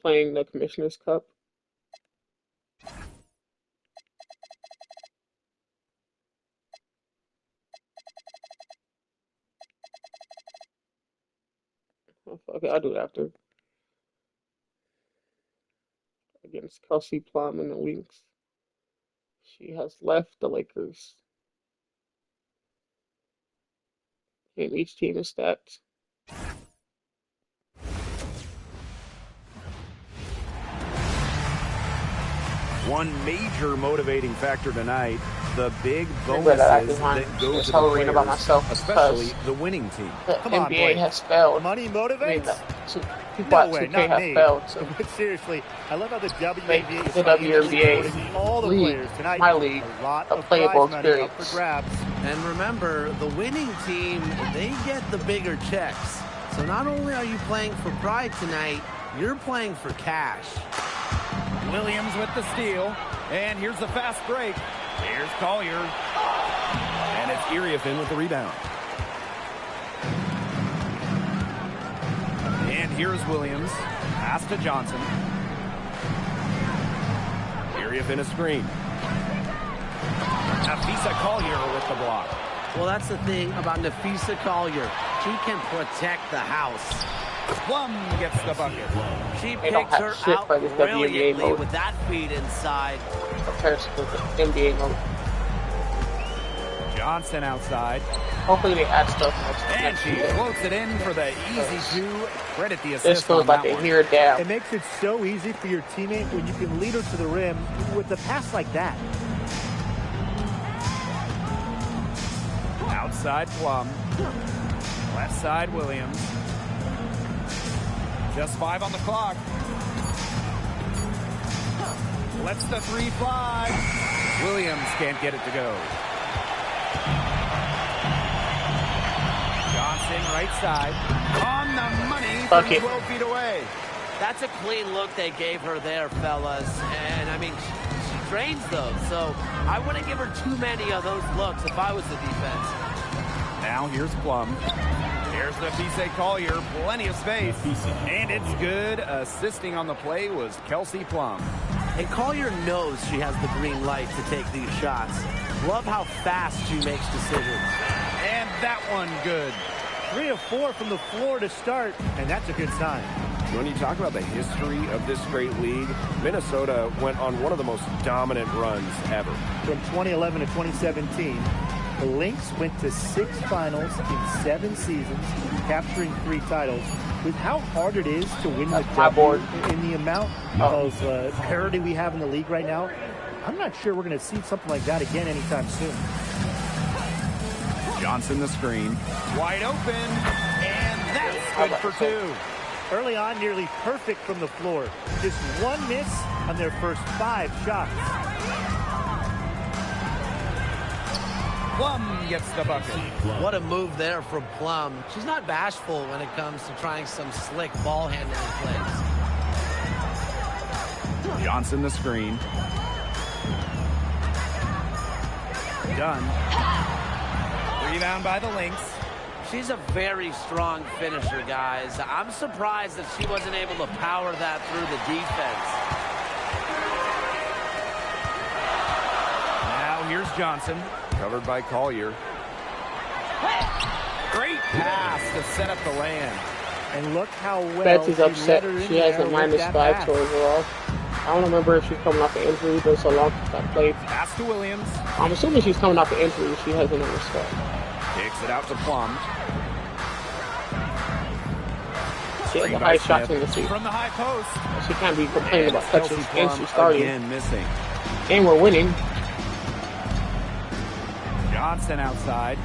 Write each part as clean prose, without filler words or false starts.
playing the Commissioner's Cup. Okay, I'll do it after. Against Kelsey Plum and the Lynx. She has left the Lakers. And each team is stacked. One major motivating factor tonight, the big bonuses that go to the players, especially the winning team. The NBA has failed. Money motivates? People at 2K have failed. So seriously, I love how the WNBA the WNBA all the players tonight. My league, a playable experience. For grabs. And remember, the winning team, they get the bigger checks. So not only are you playing for pride tonight, you're playing for cash. Williams with the steal, and here's the fast break. Here's Collier, and it's Iriefin with the rebound. And here's Williams, pass to Johnson. Iriefin a screen. Nafisa Collier with the block. Well, that's the thing about Nafisa Collier. She can protect the house. Plum gets the bucket. She picks her out brilliantly with that feed inside. Compared to the NBA mode. Johnson outside. Hopefully they add stuff and she floats it in for the easy two. Credit the assist. This feels like a near down. It makes it so easy for your teammate when you can lead her to the rim with a pass like that. Outside Plum. Left side Williams. Just 5 on the clock. Lets the three fly. Williams can't get it to go. Johnson right side. On the money from 12 feet away. That's a clean look they gave her there, fellas. And, I mean, she drains those. So I wouldn't give her too many of those looks if I was the defense. Now here's Plum. Here's Nafisa Collier, plenty of space. And it's good. Assisting on the play was Kelsey Plum. And Collier knows she has the green light to take these shots. Love how fast she makes decisions. And that one good. 3 of 4 from the floor to start, and that's a good sign. When you talk about the history of this great league, Minnesota went on one of the most dominant runs ever. From 2011 to 2017, the Lynx went to 6 finals in 7 seasons, capturing 3 titles. With how hard it is to win the W in the amount of parity we have in the league right now, I'm not sure we're going to see something like that again anytime soon. Johnson the screen. Wide open, and that's good for 2. Early on, nearly perfect from the floor. Just 1 miss on their first 5 shots. Plum gets the bucket. What a move there from Plum. She's not bashful when it comes to trying some slick ball handling plays. Johnson the screen. Done. Rebound by the Lynx. She's a very strong finisher, guys. I'm surprised that she wasn't able to power that through the defense. Now here's Johnson. Covered by Collier. Great pass to set up the land. And look how well Betsy's upset. She has a -5 to overall. I don't remember if she's coming off an injury, but so long since I played. Pass to Williams. I'm assuming she's coming off an injury. She has a number spot. Takes it out to Plum. She has the high shots in the seat. From the high post. She can't be complaining about touches, and she's starting. Again missing. And we're winning. Johnson outside.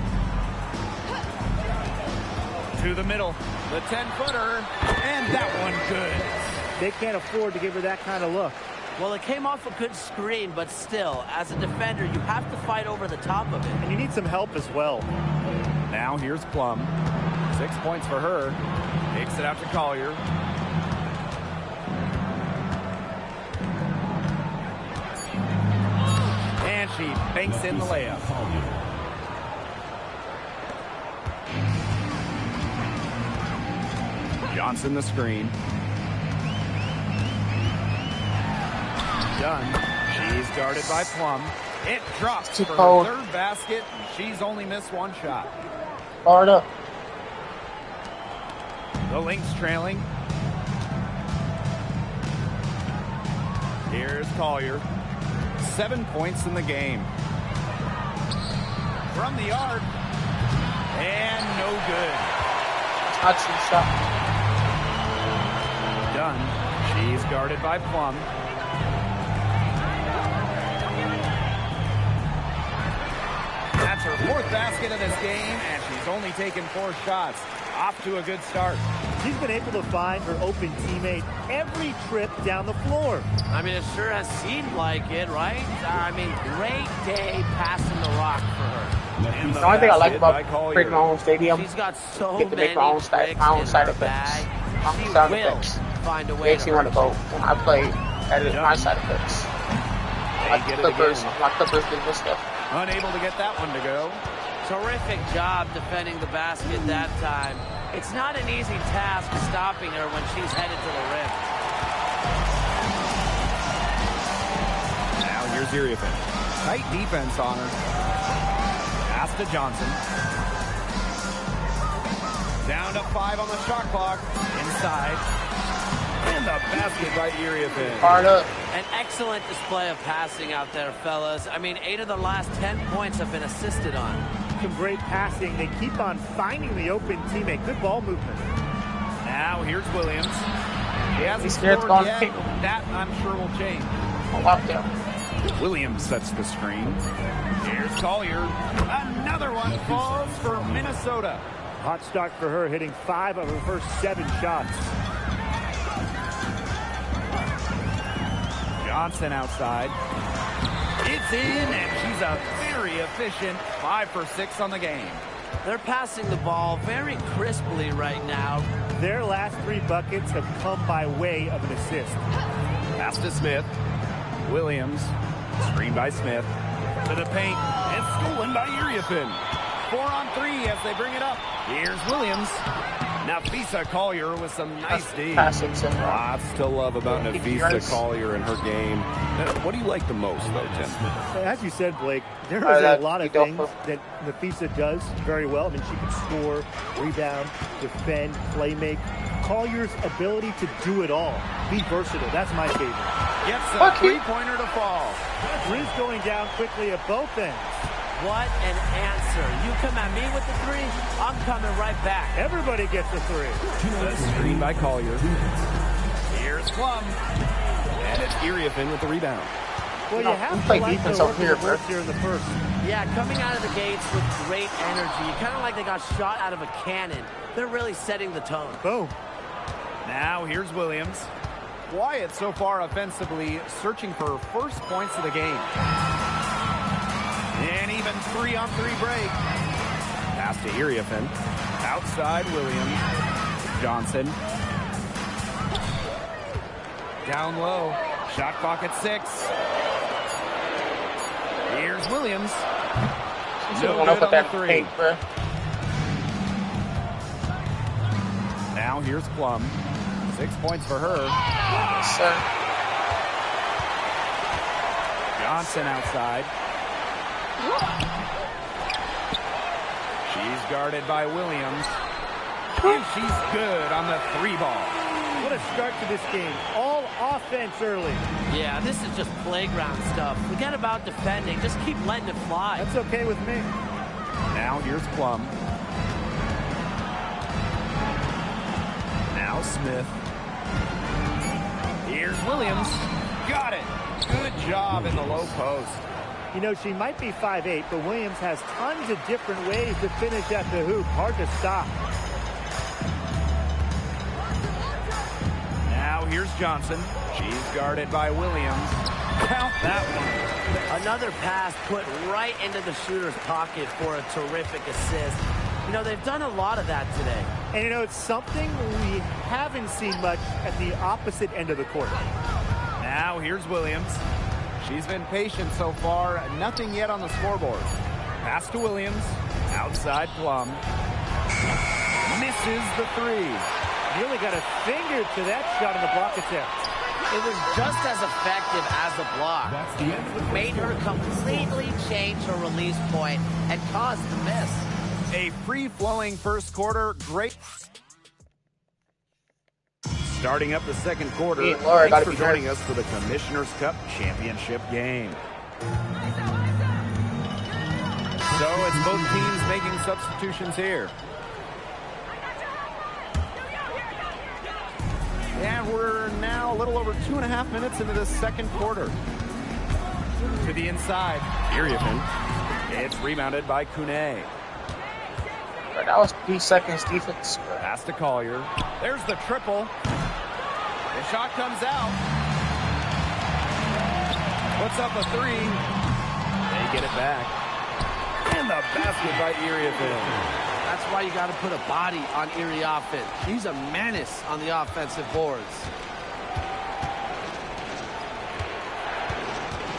To the middle. The 10-footer. And that one good. They can't afford to give her that kind of look. Well, it came off a good screen, but still, as a defender, you have to fight over the top of it. And you need some help as well. Now here's Plum. 6 points for her. Takes it out to Collier. And she banks in the layup. Johnson the screen. Dunn. She's guarded by Plum. It drops for cold. her third basket, and she's only missed one shot. Hard up. The Lynx trailing. Here's Collier. 7 points in the game. From the arc. And no good. Not too shot. Dunn. She's guarded by Plum. That's her fourth basket of this game, and she's only taken 4 shots. Off to a good start. She's been able to find her open teammate every trip down the floor. I mean, it sure has seemed like it, right? I mean, great day passing the rock for her. And The only thing I like about Collier. creating my own stadium, She's got so get to many make my own tricks side in her effects. bag. My She own sound will effects. find a way Makes me want to go when I play edit my side effects. They Like get it Clippers, again. my Clippers did this stuff. Unable to get that one to go. Terrific job defending the basket that time. It's not an easy task stopping her when she's headed to the rim. Now here's Iriafin. Tight defense on her. Pass to Johnson. Down to 5 on the shot clock. Inside. And the basket by Iriafin. Hard up. An excellent display of passing out there, fellas. I mean, 8 of the last 10 points have been assisted on. Some great passing. They keep on finding the open teammate. Good ball movement. Now here's Williams. He hasn't scared scored gone yet. kick. That, I'm sure, will change. Out there. Williams sets the screen. Here's Collier. Another one falls for Minnesota. Hot start for her, hitting 5 of her first 7 shots. Johnson outside. It's in, and she's a very efficient 5 for 6 on the game. They're passing the ball very crisply right now. Their last 3 buckets have come by way of an assist. Pass to Smith. Williams. Screen by Smith. To the paint. And stolen by Iriafin. 4 on 3 as they bring it up. Here's Williams. Nafisa Collier with some nice D. Passing so far. Lots to love about Nafisa Collier and her game. What do you like the most, though, Tim? As you said, Blake, there is a lot of things that Nafisa does very well. I mean, she can score, rebound, defend, play make. Collier's ability to do it all. Be versatile. That's my favorite. Gets a three-pointer to fall. Breeze going down quickly at both ends. What an answer. You come at me with the 3, I'm coming right back. Everybody gets a 3. The screen by Collier. Here's Plum. And it's Iriafin with the rebound. Well, you have to play like defense the over here, bro. here in the first. Yeah, coming out of the gates with great energy. Kind of like they got shot out of a cannon. They're really setting the tone. Boom. Now here's Williams. Wyatt so far offensively searching for first points of the game. And even 3-on-3 break. Pass to Iriafin. Outside Williams. Johnson. Down low. Shot clock at 6. Here's Williams. No good on the 3. Paint, bro. Now here's Plum. 6 points for her. Yes, sir. Johnson outside. She's guarded by Williams. And she's good on the 3 ball. What a start to this game. All offense early. Yeah, this is just playground stuff. Forget about defending. Just keep letting it fly. That's okay with me. Now here's Plum. Now Smith. Here's Williams. Got it. Good job in the low post. You know, she might be 5'8", but Williams has tons of different ways to finish at the hoop. Hard to stop. Now here's Johnson. She's guarded by Williams. Count that one. Another pass put right into the shooter's pocket for a terrific assist. You know, they've done a lot of that today. And, you know, it's something we haven't seen much at the opposite end of the court. Now here's Williams. She's been patient so far. Nothing yet on the scoreboard. Pass to Williams. Outside Plum. Misses the 3. Nearly got a finger to that shot in the block attempt. It was just as effective as a block. Made her completely change her release point and caused the miss. A free-flowing first quarter. Great. Starting up the second quarter. Hey, Laura, thanks for joining us for the Commissioner's Cup Championship game. So it's both teams making substitutions here. And we're now a little over 2.5 minutes into the second quarter. To the inside. Iriapin. It's rebounded by Kune. That was 3 seconds defense. Pass to Collier. There's the triple. The shot comes out. Puts up a three. They get it back. And the basket by Iriapin. That's why you got to put a body on Iriapin. He's a menace on the offensive boards.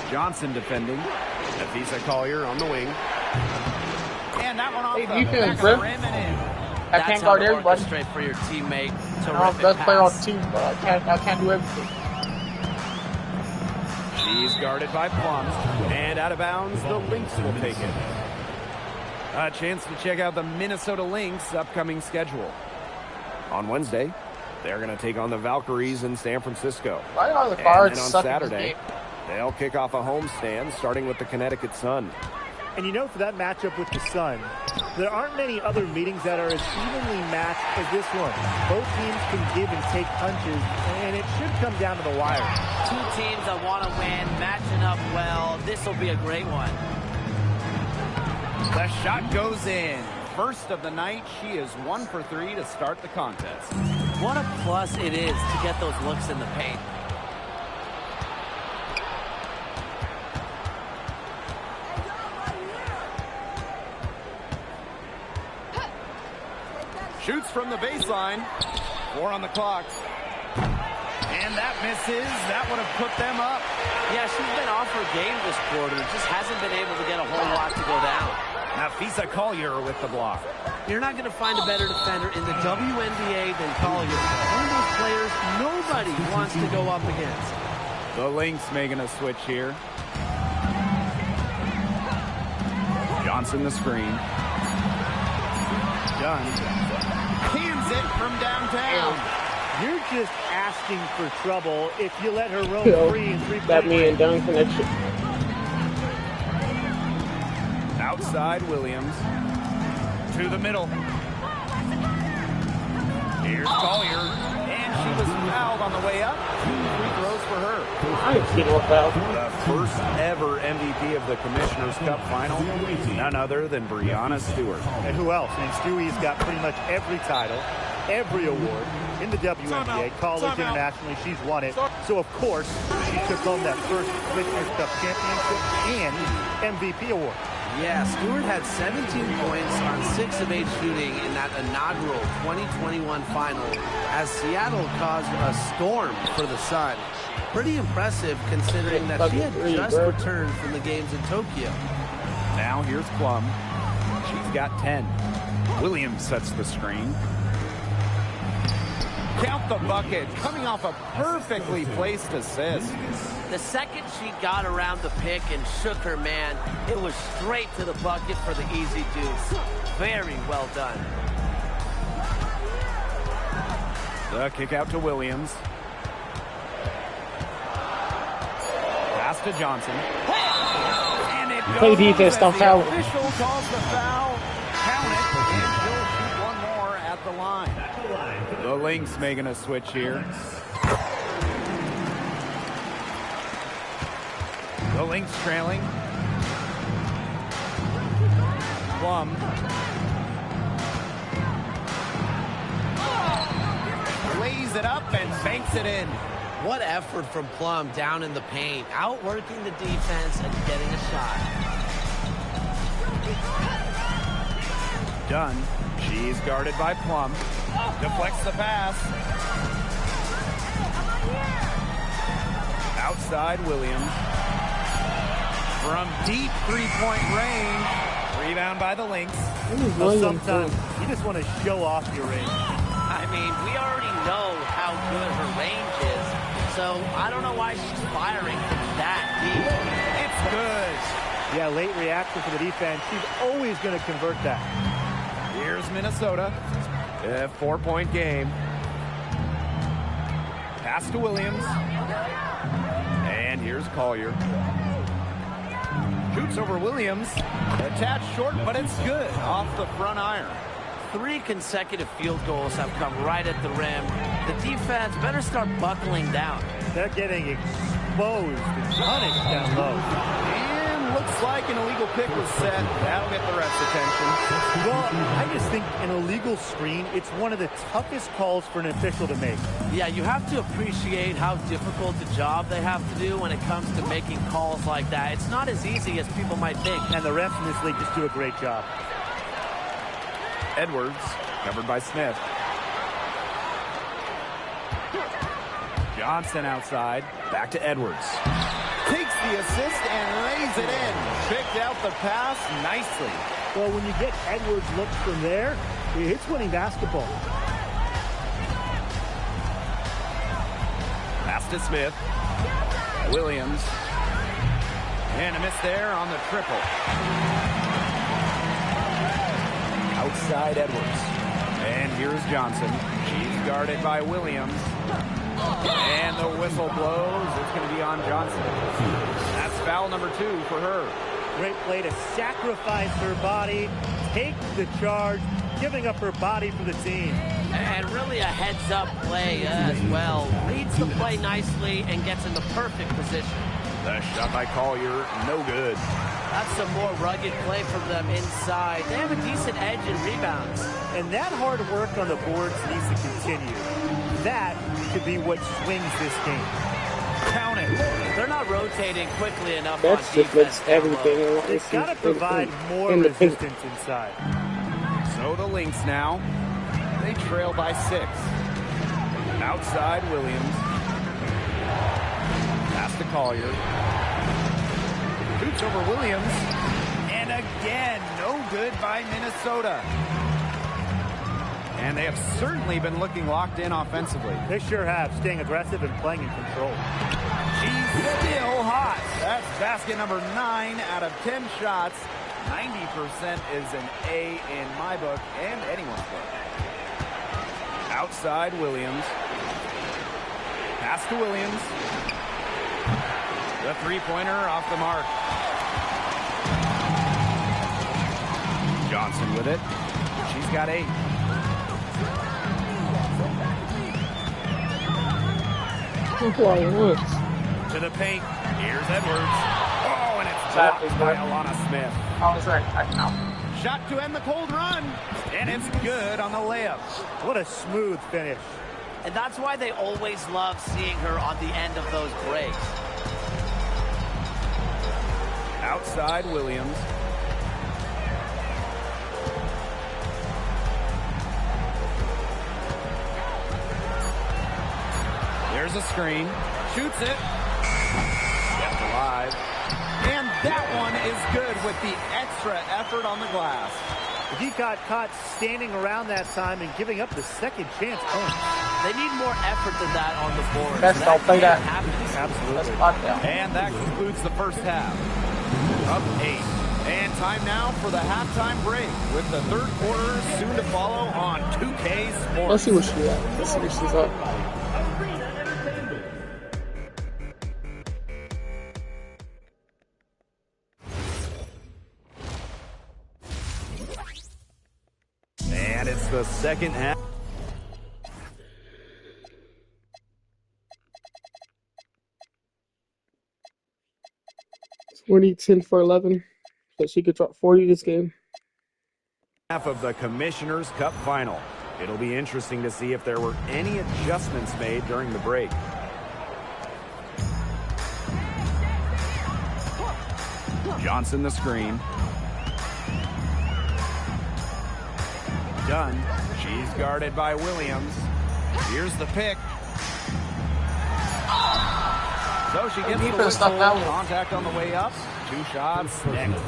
Johnson defending. Nafisa Collier on the wing. And that one off hey, the defense, back bro. of the rim and in. I can't guard everybody. Straight for your teammate. I'm the best player on the team, but I can't do everything. She's guarded by Plum. And out of bounds, the Lynx will take it. A chance to check out the Minnesota Lynx upcoming schedule. On Wednesday, they're going to take on the Valkyries in San Francisco. Why are the cards and then on Saturday, they'll kick off a homestand starting with the Connecticut Sun. And you know, for that matchup with the Sun, there aren't many other meetings that are as evenly matched as this one. Both teams can give and take punches, and it should come down to the wire. Two teams that want to win, matching up well. This will be a great one. The shot goes in. First of the night, she is 1 for 3 to start the contest. What a plus it is to get those looks in the paint. Shoots from the baseline. 4 on the clock. And that misses. That would have put them up. Yeah, she's been off her game this quarter. Just hasn't been able to get a whole lot to go down. Nafisa Collier with the block. You're not going to find a better defender in the WNBA than Collier. One of those players nobody wants to go up against. The Lynx making a switch here. Johnson the screen. Done. Cans it from downtown. You're just asking for trouble if you let her roam free in three-point That me range. and Dunn connection. Outside Williams. To the middle. Here's Collier. And she was fouled on the way up. 2 free throws for her. I ain't seen no foul. The first ever MVP of the Commissioner's Cup final. None other than Brianna Stewart. And who else? I mean, Stewie's got pretty much every title, every award in the WNBA, college, internationally. She's won it. So, of course, she took home that first Commissioner's Cup championship and MVP award. Yeah, Stewart had 17 points on 6 of 8 shooting in that inaugural 2021 final as Seattle caused a storm for the Sun. Pretty impressive considering that she had just returned from the games in Tokyo. Now here's Plum. She's got 10. Williams sets the screen. Count the bucket, coming off a perfectly placed assist. The second she got around the pick and shook her man, it was straight to the bucket for the easy deuce. Very well done. The kick out to Williams. Pass to Johnson. And it Play goes defense, as don't the foul. official calls the foul. Count it, and she'll shoot one more at the line. The Lynx making a switch here. The Lynx trailing. Plum. Lays it up and banks it in. What effort from Plum down in the paint, outworking the defense and getting a shot. Done. She's guarded by Plum. Deflects the pass. Outside Williams. From deep three-point range. Rebound by the Lynx. Well, sometimes you just want to show off your range. I mean, we already know how good her range is. So I don't know why she's firing from that deep. It's good. Yeah, late reaction for the defense. She's always going to convert that. Here's Minnesota. A 4-point game. Pass to Williams. And here's Collier. Shoots over Williams. Attached short, but it's good. Off the front iron. 3 consecutive field goals have come right at the rim. The defense better start buckling down. They're getting exposed and punished down low. And looks like an illegal pick was set. That'll get the ref's attention. Well, I just think an illegal screen, it's one of the toughest calls for an official to make. Yeah, you have to appreciate how difficult a job they have to do when it comes to making calls like that. It's not as easy as people might think. And the refs in this league just do a great job. Edwards, covered by Smith. Johnson outside. Back to Edwards. Takes the assist and lays it in. Picked out the pass nicely. Well, when you get Edwards looks from there, it's winning basketball. Pass to Smith. Williams. And a miss there on the triple. Outside Edwards. And here's Johnson. She's guarded by Williams. And the whistle blows. It's going to be on Johnson. That's foul number 2 for her. Great play to sacrifice her body, take the charge, giving up her body for the team. And really a heads-up play as well. Reads the play nicely and gets in the perfect position. The shot by Collier, no good. That's some more rugged play from them inside. They have a decent edge in rebounds. And that hard work on the boards needs to continue. That could be what swings this game. Count it. They're not rotating quickly enough That's on just defense. makes everything. They've got to provide more in the resistance inside. So the Lynx now. They trail by 6. Outside Williams. Pass to Collier. Shoots over Williams. And again, no good by Minnesota. And they have certainly been looking locked in offensively. They sure have, staying aggressive and playing in control. She's still hot. That's basket number 9 out of 10 shots. 90% is an A in my book and anyone's book. Outside Williams. Pass to Williams. The three-pointer off the mark. Johnson with it. She's got 8. To the paint. Here's Edwards. Oh, and it's blocked by Alana Smith. How was that? No. Shot to end the cold run. And it's good on the layup. What a smooth finish. And that's why they always love seeing her on the end of those breaks. Outside Williams. There's a screen. Shoots it. Kept alive. And that one is good with the extra effort on the glass. He got caught standing around that time and giving up the second chance point. They need more effort than that on the board. Best I'll play that. Absolutely. And that concludes the first half. Up 8. And time now for the halftime break with the third quarter soon to follow on 2K Sports. Let's see what she's at. Let's see what she's up. And it's the second half. We need 10 for 11, so she could drop 40 this game. Half of the Commissioner's Cup final. It'll be interesting to see if there were any adjustments made during the break. Johnson the screen. Dunn. She's guarded by Williams. Here's the pick. So she gets the whistle. Contact on the way up. 2 shots next.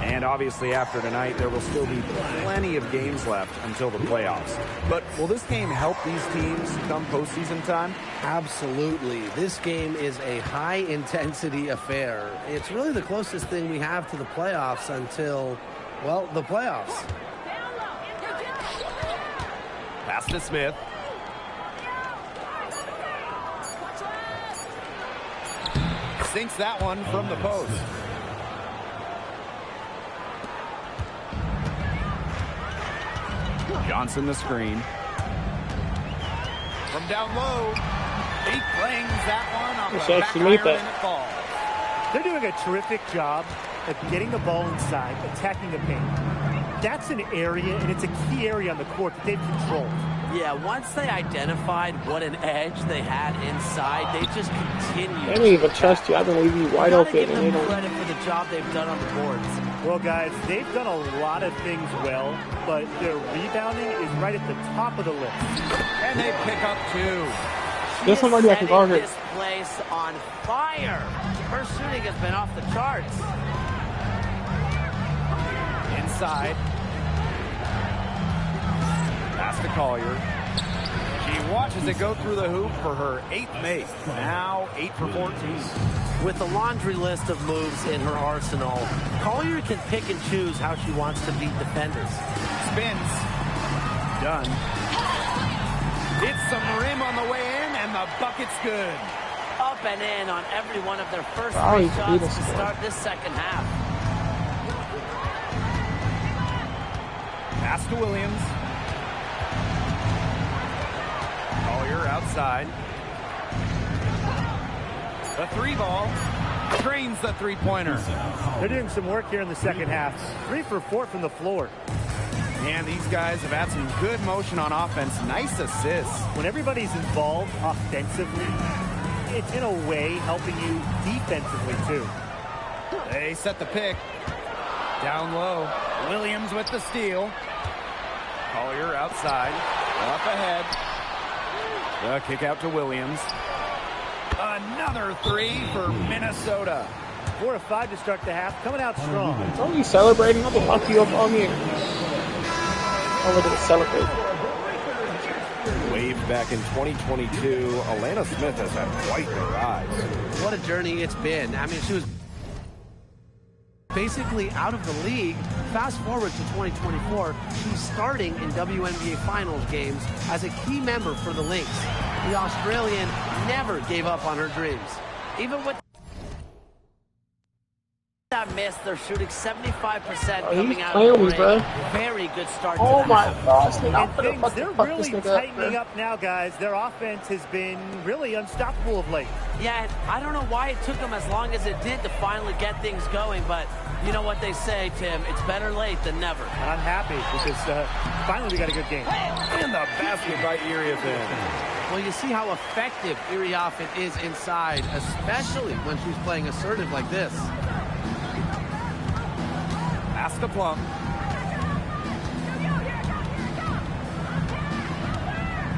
And obviously after tonight, there will still be plenty of games left until the playoffs. But will this game help these teams come postseason time? Absolutely. This game is a high-intensity affair. It's really the closest thing we have to the playoffs until, well, the playoffs. Pass to Smith. Sinks that one from the post. Johnson the screen. From down low, he flings that one off the back iron and it falls. They're doing a terrific job of getting the ball inside, attacking the paint. That's an area, and it's a key area on the court that they've controlled. Yeah, once they identified what an edge they had inside, they just continued. They don't even trust you. I don't leave you wide open. Give them credit for the job they've done on the boards. Well, guys, they've done a lot of things well, but their rebounding is right at the top of the list. And they pick up 2. There's somebody that can guard her. This place on fire. Her shooting has been off the charts. Inside. Pass to Collier. She watches it go through the hoop for her 8th make. Now 8 for 14. With a laundry list of moves in her arsenal, Collier can pick and choose how she wants to beat defenders. Spins. Done. Hits some rim on the way in, and the bucket's good. Up and in on every one of their first 3 shots to start this second half. Pass to Williams. Collier outside. The 3 ball drains the 3-pointer. They're doing some work here in the second half. 3 for 4 from the floor. And these guys have had some good motion on offense. Nice assists. When everybody's involved offensively, it's in a way helping you defensively too. They set the pick. Down low. Williams with the steal. Collier outside. Up ahead. The kick out to Williams. Another 3 for Minnesota. 4 of 5 to start the half. Coming out strong. Don't you celebrating? I'm going to lock you up on here. Over to celebrate. Waved back in 2022, Alana Smith has had quite the rise. What a journey it's been. I mean, she was basically out of the league. Fast forward to 2024, she's starting in WNBA Finals games as a key member for the Lynx. The Australian never gave up on her dreams. Even with that miss, they're shooting 75% coming out of the break. Very good start to Oh my gosh. They're really tightening up now, guys. Their offense has been really unstoppable of late. Yeah, I don't know why it took them as long as it did to finally get things going, but you know what they say, Tim, it's better late than never. I'm happy because finally we got a good game. And the basket by Iriafen. Well, you see how effective Iriafen is inside, especially when she's playing assertive like this. Pass to Plum.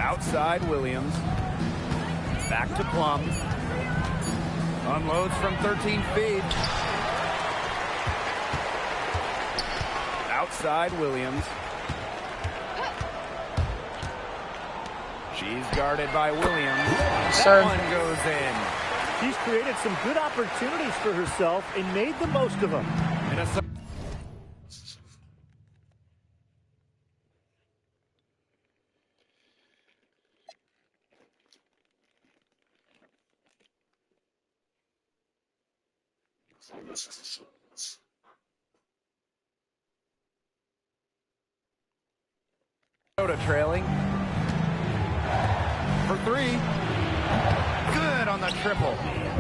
Outside Williams. Back to Plum. Unloads from 13 feet. Outside Williams. She's guarded by Williams. That one goes in. She's created some good opportunities for herself and made the most of them. Minnesota. Trailing for 3. Good on the triple.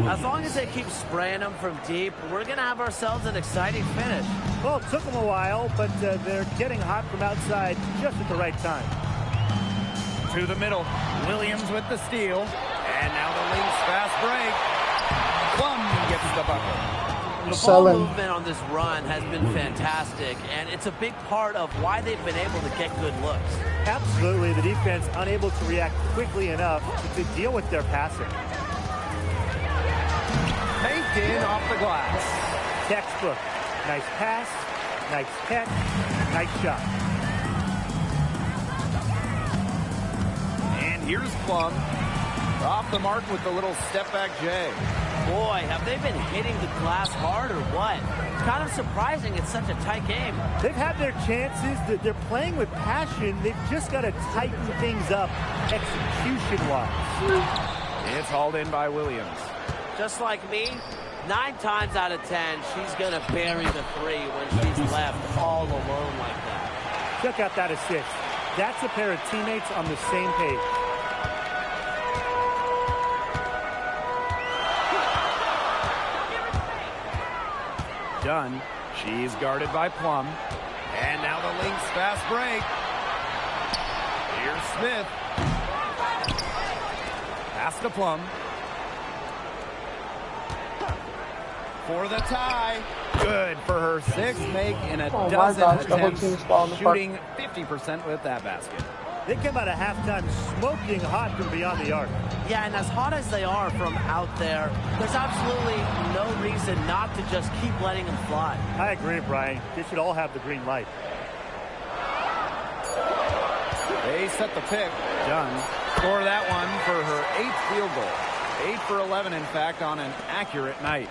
As long as they keep spraying them from deep, we're going to have ourselves an exciting finish. Well, it took them a while, but they're getting hot from outside just at the right time. To the middle. Williams with the steal. And now the Lynx fast break. Plum gets the bucket. The ball movement on this run has been fantastic, and it's a big part of why they've been able to get good looks. Absolutely. The defense unable to react quickly enough to deal with their passing. Paint knocked in off the glass. Textbook. Nice pass, nice catch, nice shot. And here's Plum. Off the mark with the little step-back J. Boy, have they been hitting the glass hard or what? Kind of surprising it's such a tight game. They've had their chances. They're playing with passion. They've just got to tighten things up execution-wise. It's hauled in by Williams. Just like me, 9 times out of 10, she's going to bury the 3 when she's left all alone like that. Check out that assist. That's a pair of teammates on the same page. Dunn. She's guarded by Plum. And now the Lynx fast break. Here's Smith. Pass to Plum. For the tie. Good for her 6th make in a dozen attempts, shooting 50% with that basket. They come out of halftime smoking hot from beyond the arc. Yeah, and as hot as they are from out there, there's absolutely no reason not to just keep letting them fly. I agree, Brian. They should all have the green light. They set the pick. Dunn score that one for her 8th field goal. 8 for 11, in fact, on an accurate night.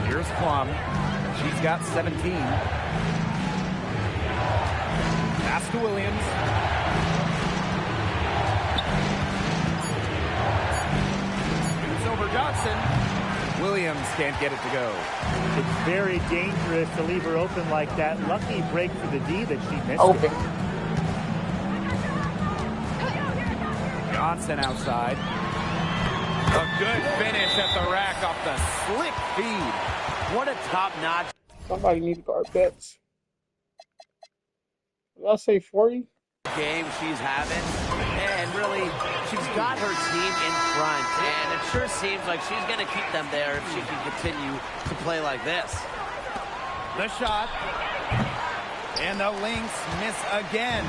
Here's Plum. She's got 17. Pass to Williams. Shoots over Johnson. Williams can't get it to go. It's very dangerous to leave her open like that. Lucky break for the D that she missed. Open. Johnson outside. A good finish at the rack off the slick feed. What a top-notch Somebody need to guard Betts. Did I say 40? game she's having. And really, she's got her team in front. And it sure seems like she's going to keep them there if she can continue to play like this. The shot. And the Lynx miss again.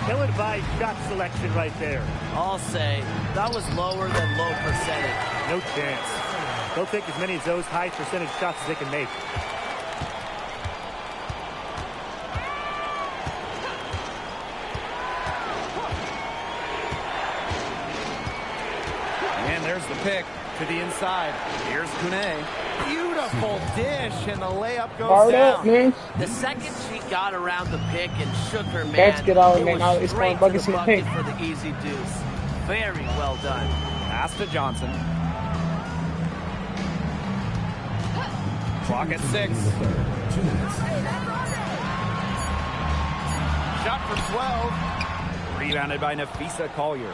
Ill-advised shot selection right there. I'll say that was lower than low percentage. No chance. They'll take as many of those high percentage shots as they can make. And there's the pick to the inside. Here's Kune. Beautiful dish, and the layup goes Guard down. up, man. The second she got around the pick and shook her man, Let's get out, it man. Now was it's straight going to buckets the in the bucket paint. for the easy deuce. Very well done. Pass to Johnson. Clock at 6. Shot for 12. Rebounded by Nafisa Collier.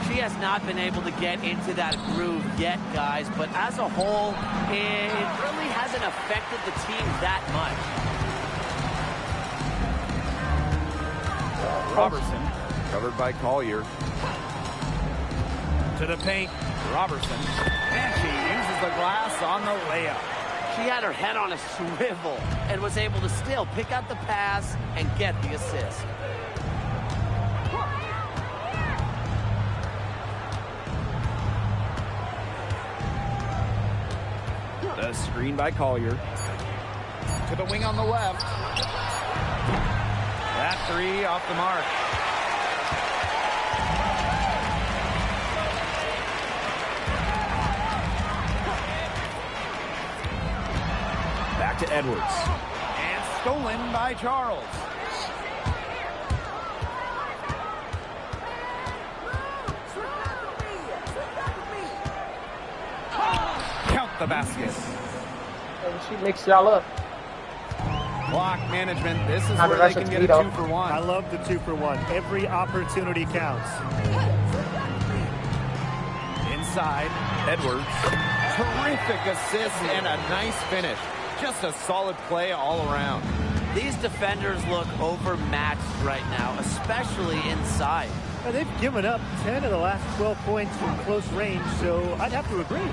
She has not been able to get into that groove yet, guys, but as a whole, it really hasn't affected the team that much. Robertson, covered by Collier. To the paint, Robertson. And she uses the glass on the layup. She had her head on a swivel and was able to still pick out the pass and get the assist. The screen by Collier. To the wing on the left. That 3 off the mark. Back to Edwards. And stolen by Charles. Count the basket. She mixed y'all up. Clock management. This is How where did they that can get a speed up? 2-for-1. I love the 2-for-1. Every opportunity counts. Inside, Edwards. Terrific assist and a nice finish. Just a solid play all around. These defenders look overmatched right now, especially inside. Now, they've given up 10 of the last 12 points from close range, so I'd have to agree.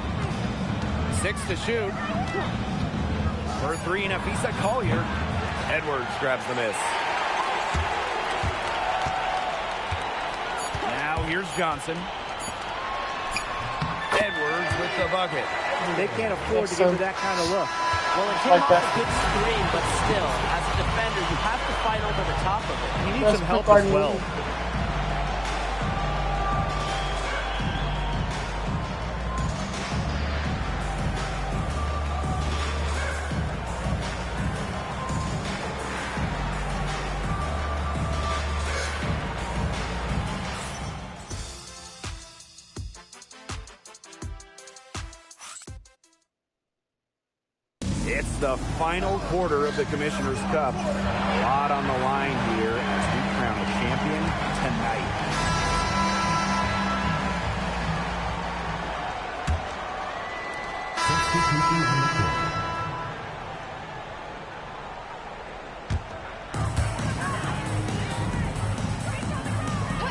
6 to shoot. For 3, Nafisa Collier. Edwards grabs the miss. Now here's Johnson. the bucket. They can't afford to give her that kind of look. Well, it came off a good screen, but still, as a defender, you have to fight over the top of it. He needs some help as well. It's the final quarter of the Commissioner's Cup. A lot on the line here as we crown a champion tonight.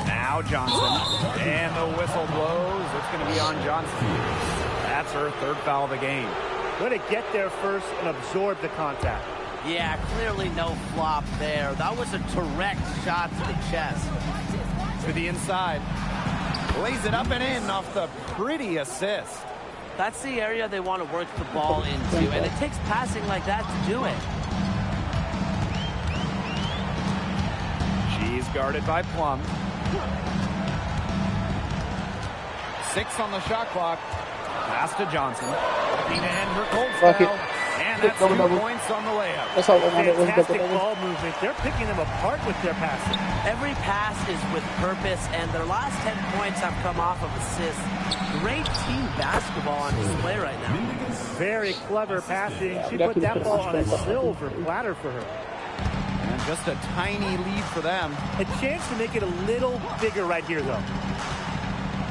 Now Johnson, and the whistle blows. It's going to be on Johnson. That's her third foul of the game. Going to get there first and absorb the contact. Yeah, clearly no flop there. That was a direct shot to the chest. To the inside. Lays it up and in off the pretty assist. That's the area they want to work the ball into, and it takes passing like that to do it. She's guarded by Plum. 6 on the shot clock. Pass to Johnson. Looking to end her cold spell. And that's 2 points on the layup. That's all I wanted. Fantastic ball movement. They're picking them apart with their passing. Every pass is with purpose, and their last 10 points have come off of assists. Great team basketball on display right now. Very clever passing. She put that ball on a silver platter for her. And just a tiny lead for them. A chance to make it a little bigger right here, though.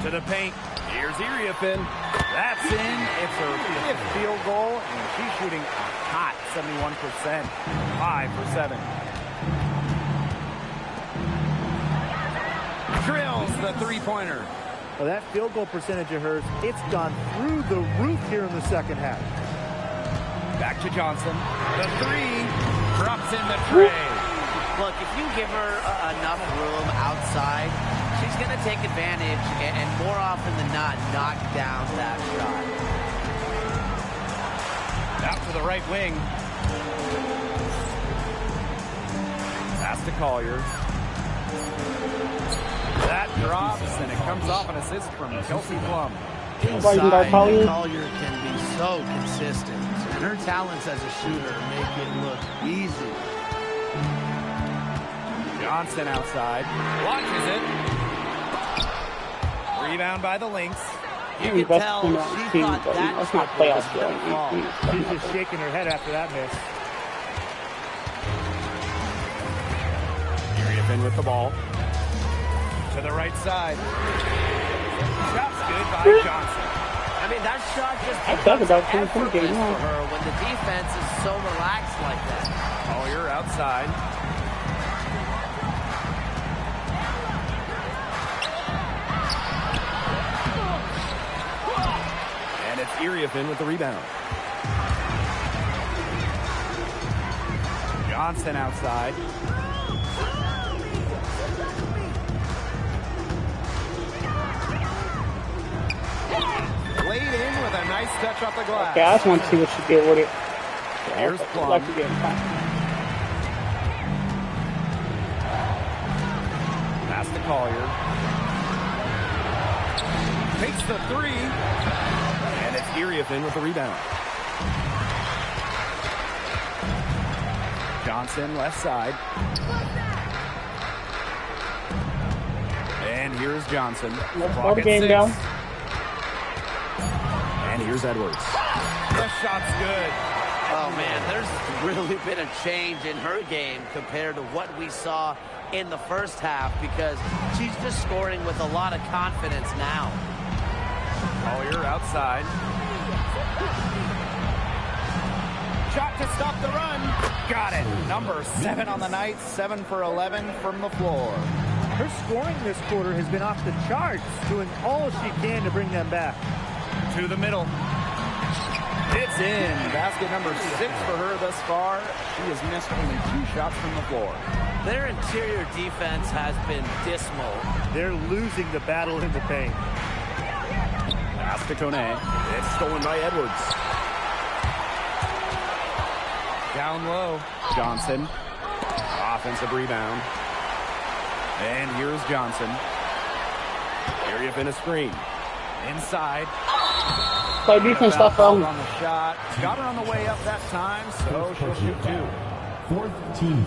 To the paint. Here's Iriafin. That's in. It's her 5th field goal, and she's shooting a hot 71%. 5 for 7. Drills the three-pointer. Well, that field goal percentage of hers, it's gone through the roof here in the second half. Back to Johnson. The 3 drops in the tray. Look, if you give her enough room outside, she's going to take advantage and more often than not knock down that shot. Out to the right wing. Pass to Collier. That drops, and it comes off an assist from Kelsey Plum. Inside, Collier can be so consistent, and her talents as a shooter make it look easy. Johnson outside. Watches it. Rebound by the Lynx. You can tell she thought that not playoff ball. She's just shaking her head after that miss. Iriafin with the ball. To the right side. Shot's good by Johnson. I mean, that shot just becomes effortless for her when the defense is so relaxed like that. Collier outside. And it's Iriafin with the rebound. Johnson outside. Laid in with a nice touch off the glass. Okay, I just want to see what she did with it. Here's Plum. Like to get Pass to Collier. Takes the 3. And it's Iriafin with the rebound. Johnson left side. And here's Johnson. Let's slow the game down. And here's Edwards. The shot's good. Oh, man, there's really been a change in her game compared to what we saw in the first half because she's just scoring with a lot of confidence now. Collier outside. Shot to stop the run. Got it. Number 7 on the night. 7 for 11 from the floor. Her scoring this quarter has been off the charts, doing all she can to bring them back. To the middle. It's in. Basket number 6 for her thus far. She has missed only 2 shots from the floor. Their interior defense has been dismal. They're losing the battle in the paint. Pass to Kone. It's stolen by Edwards. Down low. Johnson. Offensive rebound. And here's Johnson. Area in a screen. Inside. Play defense stuff on the shot. Got her on the way up that time, so she'll shoot 2.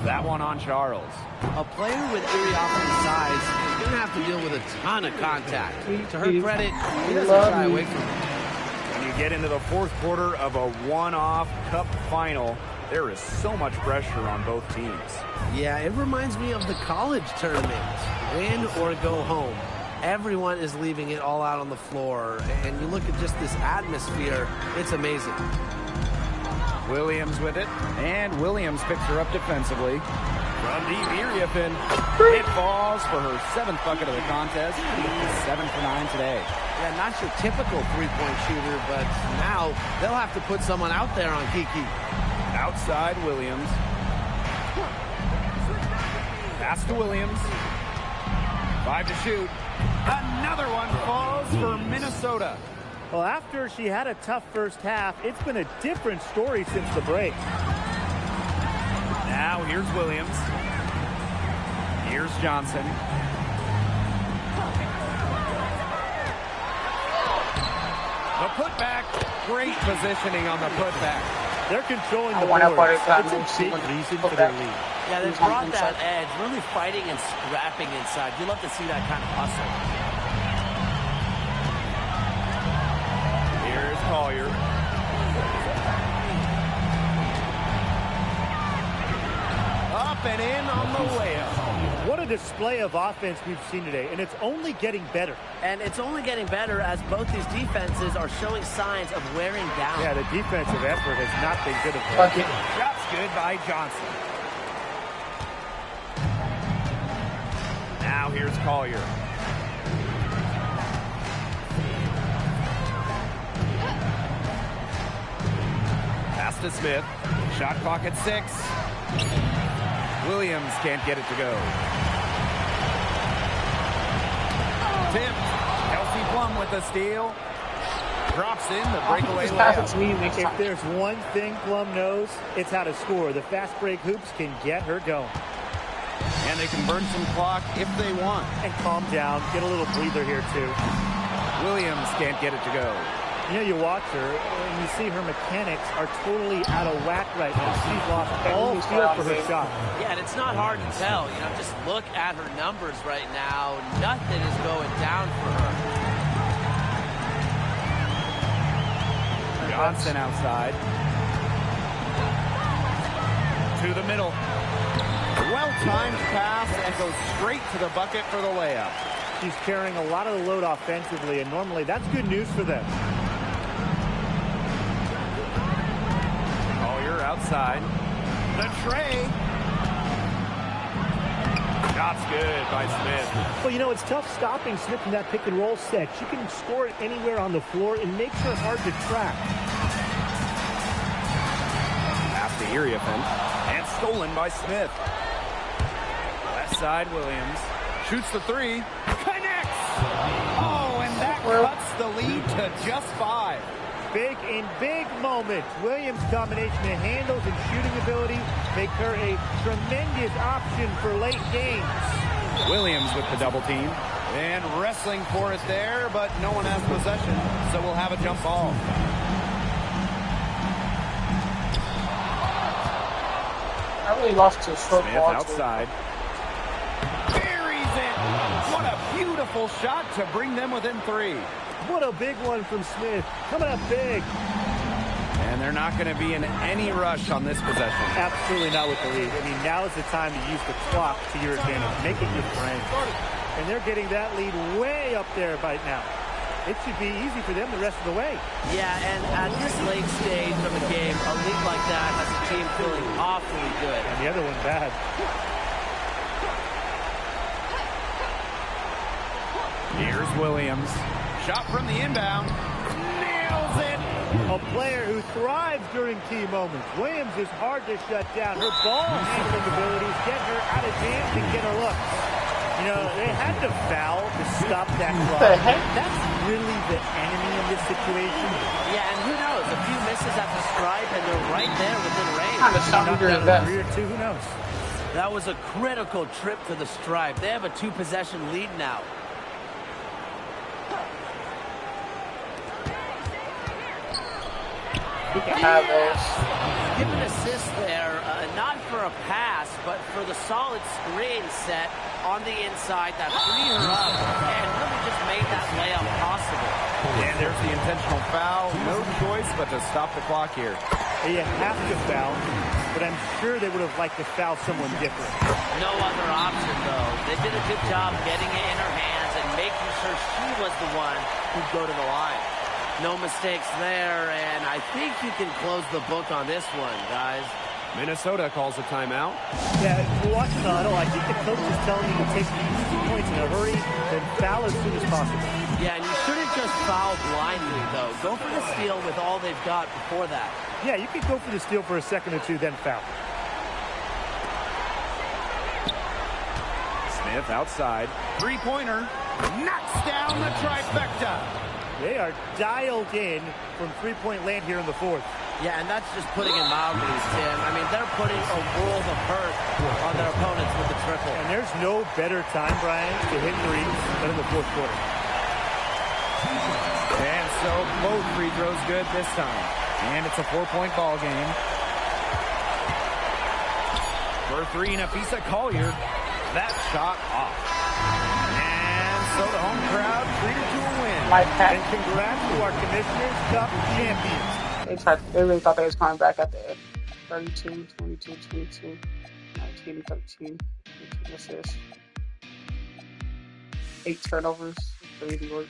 That one on Charles. A player with Erie offensive size is going to have to deal with a ton of contact. To her credit, she doesn't shy away from it. When you get into the fourth quarter of a one-off cup final, there is so much pressure on both teams. Yeah, it reminds me of the college tournament. Win or go home. Everyone is leaving it all out on the floor. And you look at just this atmosphere, it's amazing. Williams with it, and Williams picks her up defensively. From deep, Iriapin. It falls for her 7th bucket of the contest. She's 7 for 9 today. Yeah, not your typical three-point shooter, but now they'll have to put someone out there on Kiki. Outside Williams. Pass to Williams. 5 to shoot. Another one falls for Minnesota. Well, after she had a tough first half, it's been a different story since the break. Now here's Williams. Here's Johnson. The putback. Great positioning on the putback. They're controlling the boards. It's a big reason for their lead. Yeah, they've brought that edge, really fighting and scrapping inside. You love to see that kind of hustle. Here's Collier. Up and in on the layup. What a display of offense we've seen today, and it's only getting better. And it's only getting better as both these defenses are showing signs of wearing down. Yeah, the defensive effort has not been good enough. Shot's good by Johnson. Now here's Collier. Pass to Smith. Shot clock at 6. Williams can't get it to go. Tipped. Kelsey Plum with the steal. Drops in the breakaway layup. If there's one thing Plum knows, it's how to score. The fast break hoops can get her going. And they can burn some clock if they want. And calm down. Get a little breather here, too. Williams can't get it to go. You know, you watch her, and you see her mechanics are totally out of whack right now. She's lost all feel for her shot. Yeah, and it's not hard to tell. You know, just look at her numbers right now. Nothing is going down for her. Johnson outside. To the middle. Well-timed pass and goes straight to the bucket for the layup. She's carrying a lot of the load offensively, and normally that's good news for them. Collier outside. The tray. Shot's good by Smith. Well, you know, it's tough stopping Smith in that pick-and-roll set. She can score it anywhere on the floor. It makes her hard to track. Pass to Iriapin. And stolen by Smith. Left side, Williams. Shoots the 3. Connects! Oh, and that cuts the lead to just 5. Big in big moments. Williams' combination of handles and shooting ability make her a tremendous option for late games. Williams with the double team. And wrestling for it there, but no one has possession, so we'll have a jump ball. I really lost to short Smith ball. outside. Buries it! What a beautiful shot to bring them within 3. What a big one from Smith. Coming up big. And they're not going to be in any rush on this possession. Absolutely not with the lead. I mean, now is the time to use the clock to your advantage. Make it your friend. And they're getting that lead way up there right now. It should be easy for them the rest of the way. Yeah, and at this late stage of a game, a lead like that has a team feeling awfully good. And the other one bad. Here's Williams. Shot from the inbound. Nails it. A player who thrives during key moments. Williams is hard to shut down. Her ball handling abilities get her out of jams and get her look. You know, they had to foul to stop that clock. That's really the enemy in this situation? Yeah, and who knows? A few misses at the stripe, and they're right there within range. Kind of something during that. Career too, who knows? That was a critical trip to the stripe. They have a 2-possession lead now. You can have those. Give an assist there, not for a pass, but for the solid screen set on the inside that freed her up and really just made that layup possible. And there's the intentional foul. No choice but to stop the clock here. You have to foul, but I'm sure they would have liked to foul someone different. No other option, though. They did a good job getting it in her hands and making sure she was the one who'd go to the line. No mistakes there, and I think you can close the book on this one, guys. Minnesota calls a timeout. Yeah, if you're watching the huddle, I think the coach is telling you to take these points in a hurry, then foul as soon as possible. Yeah, and you shouldn't just foul blindly, though. Go for the steal with all they've got before that. Yeah, you could go for the steal for a second or two, then foul. Smith outside. Three-pointer. Knocks down the trifecta. They are dialed in from three-point land here in the fourth. Yeah, and that's just putting it mildly, Tim. I mean, they're putting a world of hurt on their opponents with the triple. And there's no better time, Brian, to hit threes than in the fourth quarter. And so both free throws good this time. And it's a 4-point ball game. For three, Nafisa Collier. That shot off. And so the home crowd treated to a win. And congrats to our Commissioner's Cup champions. They really thought they was coming back at the end. 32, 22, 22, 19, 13, 18 assists. 8 turnovers for New York.